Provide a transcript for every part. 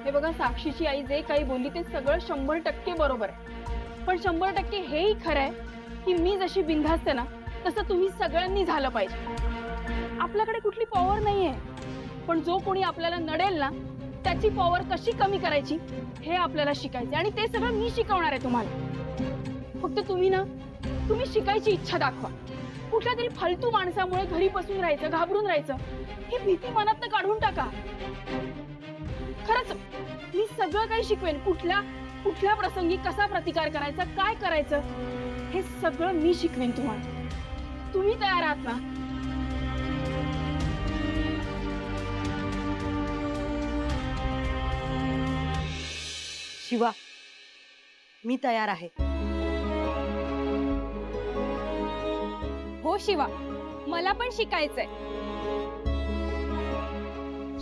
हे बघा, साक्षीची आई जे काही बोलली ते सगळं 100% बरोबर आहे, पण 100% हेही खरं आहे की मी जशी बिनधास्त आहे ना तसं तुम्ही सगळ्यांनी झालं पाहिजे। आपल्याकडे कुठली पॉवर नाहीये, पण जो कोणी आपल्याला नडेल ना त्याची पॉवर कशी कमी करायची हे आपल्याला शिकायचं आणि ते सगळं मी शिकवणार आहे तुम्हाला। फक्त तुम्ही शिकायची इच्छा दाखवा। कुठल्या तरी फालतू माणसामुळे घरी बसून राहायचं, घाबरून राहायचं, ही भीती मनातनं काढून टाका। खरंच मी सगळं काही शिकवेन, कुठल्या प्रसंगी कसा प्रतिकार करायचा, काय करायचं हे सगळं मी शिकवेन तुम्हाला। तुम्ही तयार आहात ना? शिवा, मी तयार आहे। हो शिवा, मला पण शिकायचंय।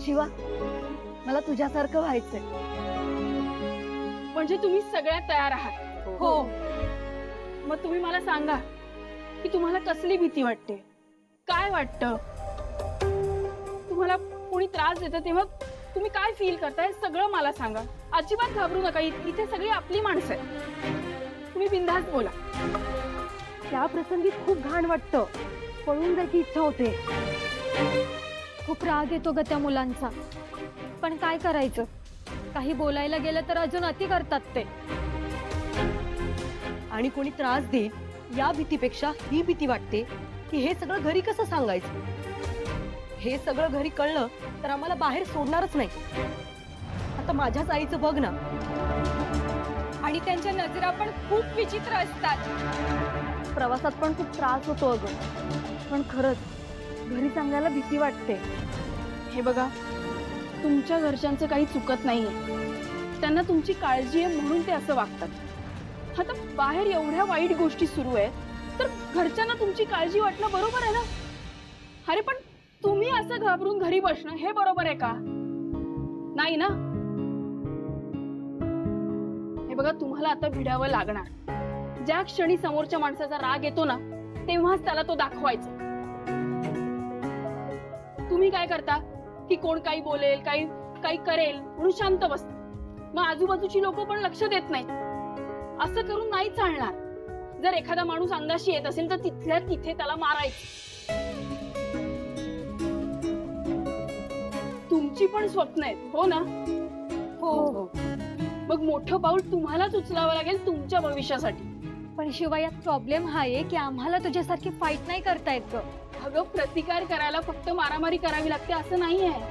शिवा, मला तुझ्यासारखं व्हायचंय। म्हणजे तुम्ही सगळ्यात तयार आहात? हो। मग तुम्ही मला सांगा की तुम्हाला कसली भीती वाटते, काय वाटतं, तुम्हाला कोणी त्रास देतं तेव्हा तुम्ही काय फील करताय सगळं मला सांगा। अजिबात घाबरू नका, इथे सगळी आपली माणसं आहेत, तुम्ही बिनधास्त बोला। त्या प्रसंगी खूप घाण वाटतं, पळून जायची इच्छा होते। खूप राग येतो ग त्या मुलांचा, पण काय करायचं, काही बोलायला गेलं तर अजून अति करतात ते। आणि कोणी त्रास देईल या भीतीपेक्षा ही भीती वाटते की हे सगळं घरी कसं सांगायचं। हे सगळं घरी कळलं तर आम्हाला बाहेर सोडणारच नाही। आता माझ्याच आईचं बघ ना। आणि त्यांच्या नजरा पण खूप विचित्र असतात। प्रवासात पण खूप त्रास होतो अगं, पण खरंच घरी सांगायला भीती वाटते। हे बघा, तुमच्या घरच्यांचं काही चुकत नाहीये, त्यांना तुमची काळजी आहे म्हणून ते असं वागतात। आता बाहेर एवढ्या वाईट गोष्टी सुरू आहेत तर घरच्यांना तुमची काळजी वाटणं बरोबर आहे ना? अरे पण तुम्ही असं घाबरून घरी बसणं हे बरोबर आहे का? नाही ना? हे बघा, तुम्हाला आता भिडावं लागणार। ज्या क्षणी समोरच्या माणसाचा राग येतो ना तेव्हाच त्याला तो दाखवायचा। तुम्ही काय करता की कोण काही बोलेल, काही करेल म्हणून शांत बसता, मग आजूबाजूची लोक पण लक्ष देत नाहीत। असं करून नाही चालणार। जर एखादा माणूस अंगाशी येत असेल तर तिथल्या तिथे त्याला मारायचं। तुमची पण स्वप्न आहेत, हो ना? हो। मग मोठं पाऊल तुम्हालाच उचलावं लागेल तुमच्या भविष्यासाठी। पण शिवाय यात प्रॉब्लेम हा आहे की आम्हाला तुझ्यासारखी फाईट नाही करता येत ग। अगं, प्रतिकार करायला फक्त मारामारी करावी लागते असं नाही आहे।